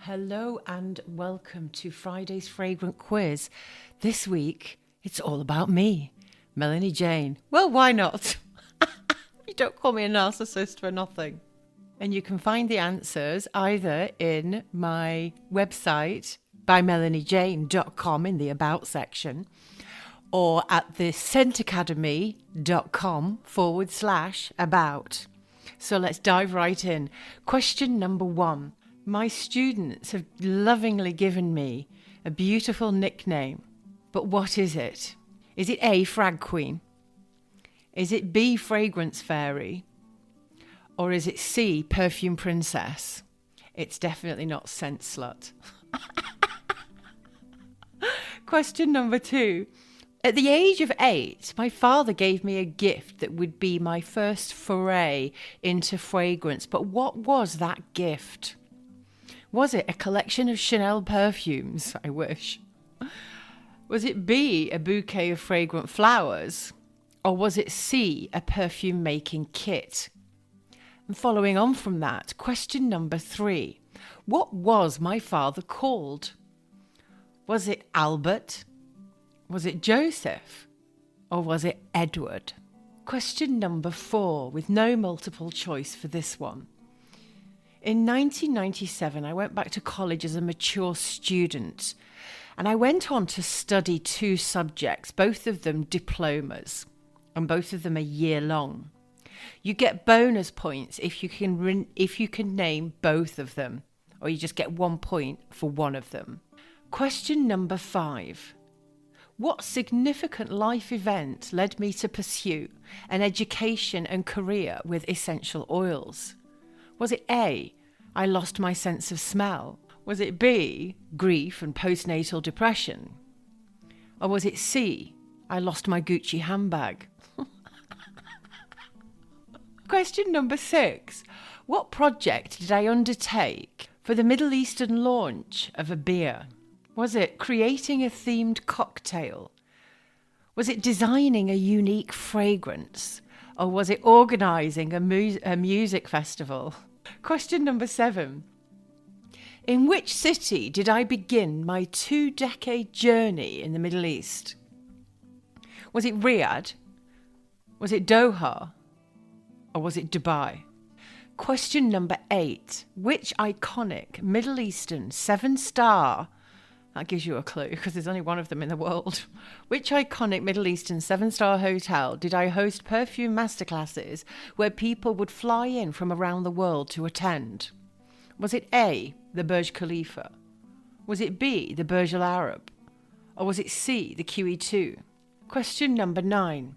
Hello and welcome to Friday's Fragrant Quiz. This week, it's all about me, Melanie Jane. Well, why not? You don't call me a narcissist for nothing. And you can find the answers either in my website, bymelaniejane.com in the About section, or at the scentacademy.com/about. So let's dive right in. Question number 1. My students have lovingly given me a beautiful nickname, but what is it? Is it A, Frag Queen? Is it B, Fragrance Fairy? Or is it C, Perfume Princess? It's definitely not Scent Slut. Question number 2. At the age of 8, my father gave me a gift that would be my first foray into fragrance. But what was that gift? Was it a collection of Chanel perfumes? I wish. Was it B, a bouquet of fragrant flowers? Or was it C, a perfume making kit? And following on from that, question number 3. What was my father called? Was it Albert? Was it Joseph? Or was it Edward? Question number 4, with no multiple choice for this one. In 1997, I went back to college as a mature student, and I went on to study 2 subjects, both of them diplomas, and both of them a year long. You get bonus points if you can name both of them, or you just get 1 point for one of them. Question number 5. What significant life event led me to pursue an education and career with essential oils? Was it A, I lost my sense of smell? Was it B, grief and postnatal depression? Or was it C, I lost my Gucci handbag? Question number 6. What project did I undertake for the Middle Eastern launch of a beer? Was it creating a themed cocktail? Was it designing a unique fragrance? Or was it organising a music festival? Question number 7. In which city did I begin my 2-decade journey in the Middle East? Was it Riyadh? Was it Doha? Or was it Dubai? Question number 8. Which iconic Middle Eastern 7-star... That gives you a clue because there's only one of them in the world. Which iconic Middle Eastern 7-star hotel did I host perfume masterclasses where people would fly in from around the world to attend? Was it A, the Burj Khalifa? Was it B, the Burj Al Arab? Or was it C, the QE2? Question number 9.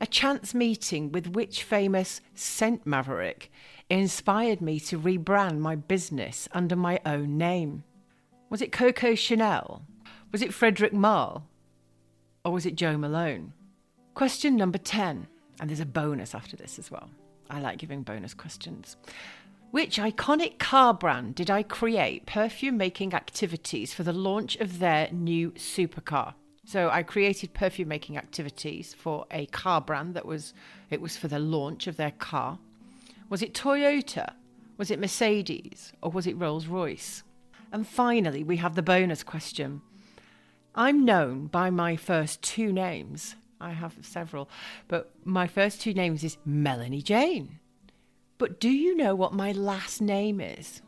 A chance meeting with which famous scent maverick inspired me to rebrand my business under my own name? Was it Coco Chanel? Was it Frederic Malle? Or was it Joe Malone? Question number 10. And there's a bonus after this as well. I like giving bonus questions. Which iconic car brand did I create perfume making activities for the launch of their new supercar? So I created perfume making activities for a car brand it was for the launch of their car. Was it Toyota? Was it Mercedes? Or was it Rolls-Royce? And finally, we have the bonus question. I'm known by my first 2 names. I have several, but my first 2 names is Melanie Jane. But do you know what my last name is?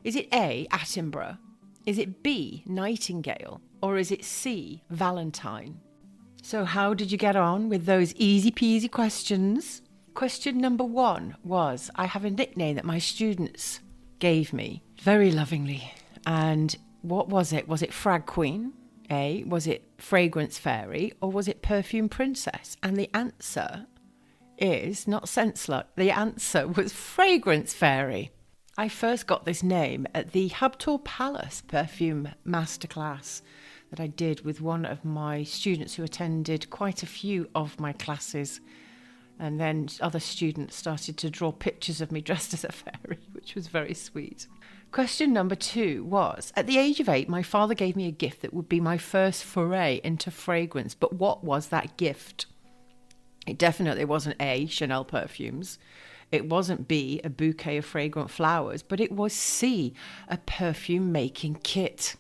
Is it A, Attenborough? Is it B, Nightingale? Or is it C, Valentine? So how did you get on with those easy peasy questions? Question number 1 was, I have a nickname that my students gave me very lovingly. And what was it? Was it Frag Queen? A. Was it Fragrance Fairy? Or was it Perfume Princess? And the answer is not Scent Slut. The answer was Fragrance Fairy. I first got this name at the Hubtor Palace perfume masterclass that I did with one of my students who attended quite a few of my classes. And then other students started to draw pictures of me dressed as a fairy, which was very sweet. Question number 2 was, at the age of 8, my father gave me a gift that would be my first foray into fragrance. But what was that gift? It definitely wasn't A, Chanel perfumes. It wasn't B, a bouquet of fragrant flowers, but it was C, a perfume making kit.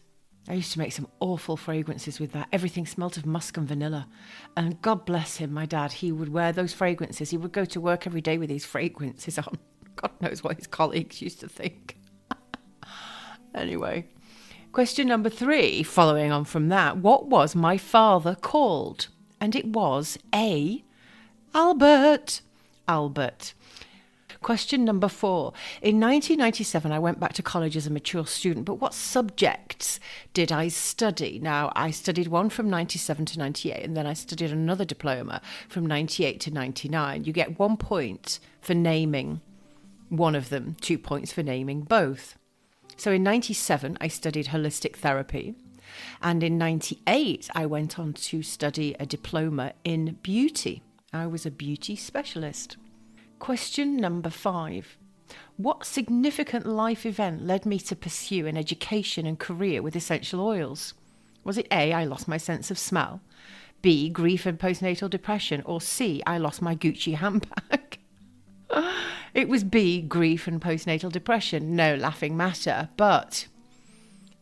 I used to make some awful fragrances with that. Everything smelt of musk and vanilla. And God bless him, my dad, he would wear those fragrances. He would go to work every day with these fragrances on. God knows what his colleagues used to think. Anyway, question number 3, following on from that. What was my father called? And it was A, Albert. Albert. Question number 4. In 1997, I went back to college as a mature student, but what subjects did I study? Now, I studied one from 97 to 98, and then I studied another diploma from 98 to 99. You get 1 point for naming one of them, 2 points for naming both. So in 97, I studied holistic therapy. And in 98, I went on to study a diploma in beauty. I was a beauty specialist. Question number 5. What significant life event led me to pursue an education and career with essential oils? Was it A, I lost my sense of smell, B, grief and postnatal depression, or C, I lost my Gucci handbag? It was B, grief and postnatal depression. No laughing matter, but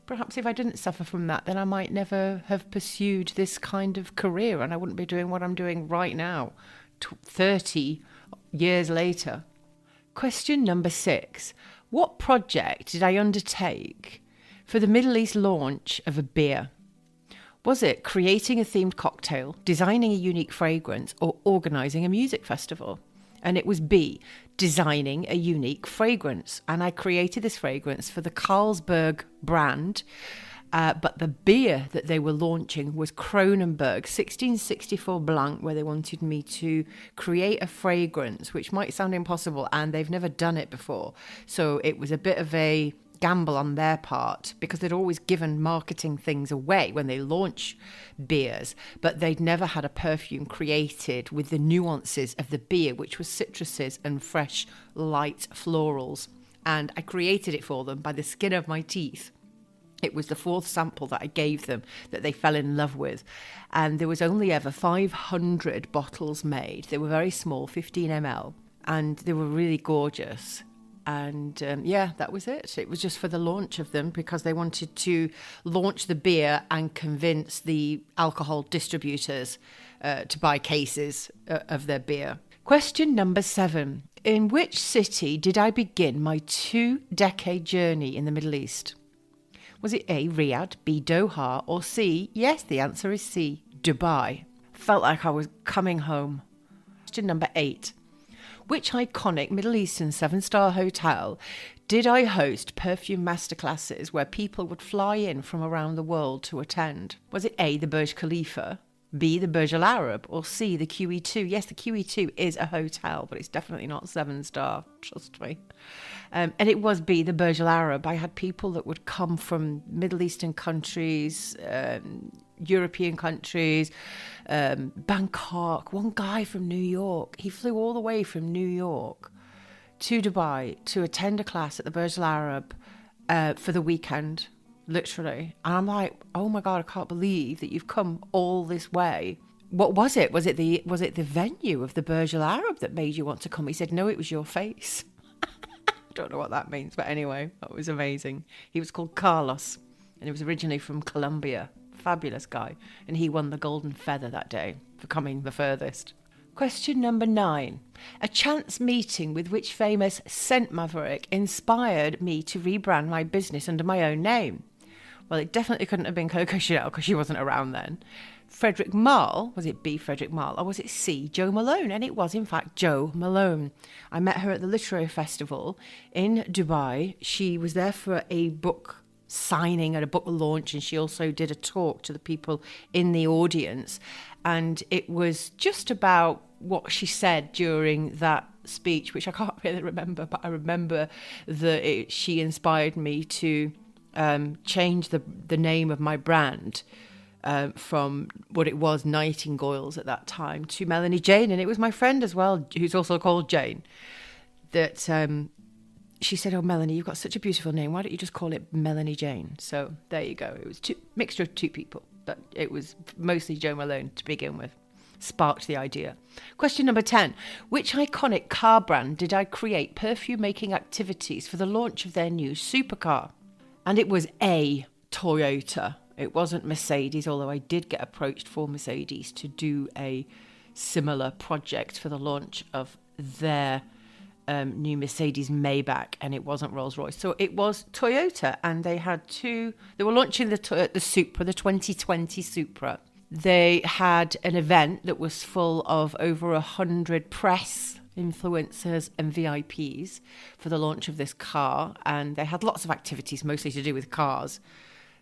perhaps if I didn't suffer from that, then I might never have pursued this kind of career and I wouldn't be doing what I'm doing right now, 30 years later. Question number 6. What project did I undertake for the Middle East launch of a beer? Was it creating a themed cocktail, designing a unique fragrance, or organising a music festival? And it was B, designing a unique fragrance. And I created this fragrance for the Carlsberg brand, but the beer that they were launching was Kronenberg 1664 Blanc, where they wanted me to create a fragrance, which might sound impossible, and they've never done it before. So it was a bit of a gamble on their part, because they'd always given marketing things away when they launch beers, but they'd never had a perfume created with the nuances of the beer, which was citruses and fresh, light florals. And I created it for them by the skin of my teeth. It was the 4th sample that I gave them that they fell in love with. And there was only ever 500 bottles made. They were very small, 15 ml, and they were really gorgeous. And that was it. It was just for the launch of them, because they wanted to launch the beer and convince the alcohol distributors to buy cases of their beer. Question number 7. In which city did I begin my 2-decade journey in the Middle East? Was it A, Riyadh, B, Doha, or C? Yes, the answer is C, Dubai. Felt like I was coming home. Question number 8. Which iconic Middle Eastern 7-star hotel did I host perfume masterclasses where people would fly in from around the world to attend? Was it A, the Burj Khalifa, B, the Burj Al Arab, or C, the QE2? Yes, the QE2 is a hotel, but it's definitely not 7-star, trust me. And it was B, the Burj Al Arab. I had people that would come from Middle Eastern countries, European countries, Bangkok. One guy from New York, he flew all the way from New York to Dubai to attend a class at the Burj Al Arab for the weekend, literally. And I'm like, oh my God, I can't believe that you've come all this way. What was it? Was it the venue of the Burj Al Arab that made you want to come? He said, no, it was your face. Don't know what that means, but anyway, that was amazing. He was called Carlos, and he was originally from Colombia. Fabulous guy, and he won the Golden Feather that day for coming the furthest. Question number 9. A chance meeting with which famous scent maverick inspired me to rebrand my business under my own name? Well, it definitely couldn't have been Coco Chanel, because she wasn't around then. Frederick Malle, was it B, Frederick Malle, or was it C, Jo Malone? And it was, in fact, Jo Malone. I met her at the Literary Festival in Dubai. She was there for a book signing and a book launch, and she also did a talk to the people in the audience. And it was just about what she said during that speech, which I can't really remember, but I remember that she inspired me to change the name of my brand from what it was, Nightingales at that time, to Melanie Jane. And it was my friend as well, who's also called Jane, that she said, oh, Melanie, you've got such a beautiful name. Why don't you just call it Melanie Jane? So there you go. It was a mixture of 2 people, but it was mostly Jo Malone to begin with. sparked the idea. Question number 10. Which iconic car brand did I create perfume making activities for the launch of their new supercar? And it was A, Toyota. It wasn't Mercedes, although I did get approached for Mercedes to do a similar project for the launch of their new Mercedes Maybach, and it wasn't Rolls-Royce. So it was Toyota, and they were launching the Supra, the 2020 Supra. They had an event that was full of over 100 press, influencers and VIPs for the launch of this car, and they had lots of activities, mostly to do with cars.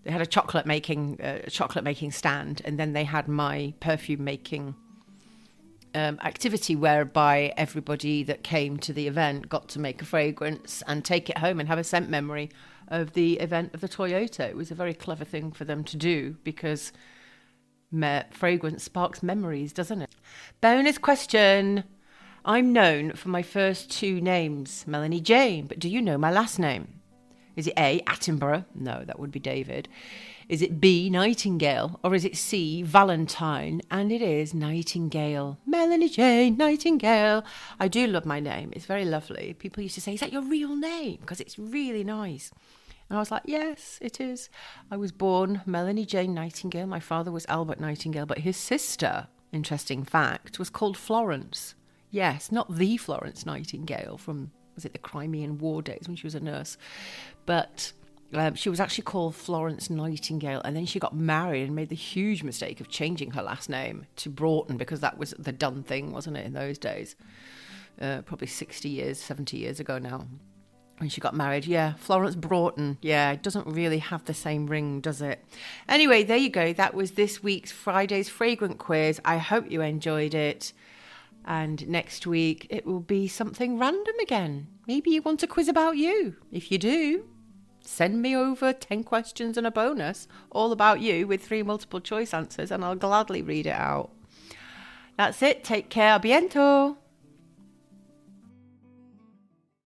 They had a chocolate making stand, and then they had my perfume making activity whereby everybody that came to the event got to make a fragrance and take it home and have a scent memory of the event of the Toyota. It was a very clever thing for them to do because fragrance sparks memories, doesn't it? Bonus question. I'm known for my first two names, Melanie Jane, but do you know my last name? Is it A, Attenborough? No, that would be David. Is it B, Nightingale? Or is it C, Valentine? And it is Nightingale. Melanie Jane, Nightingale. I do love my name. It's very lovely. People used to say, is that your real name? Because it's really nice. And I was like, yes, it is. I was born Melanie Jane Nightingale. My father was Albert Nightingale, but his sister, interesting fact, was called Florence. Yes, not the Florence Nightingale from, was it the Crimean War days when she was a nurse? But she was actually called Florence Nightingale, and then she got married and made the huge mistake of changing her last name to Broughton because that was the done thing, wasn't it, in those days? Probably 60 years, 70 years ago now. When she got married, yeah, Florence Broughton. Yeah, it doesn't really have the same ring, does it? Anyway, there you go. That was this week's Friday's Fragrant Quiz. I hope you enjoyed it. And next week, it will be something random again. Maybe you want a quiz about you. If you do, send me over 10 questions and a bonus all about you with 3 multiple choice answers, and I'll gladly read it out. That's it. Take care. A biento.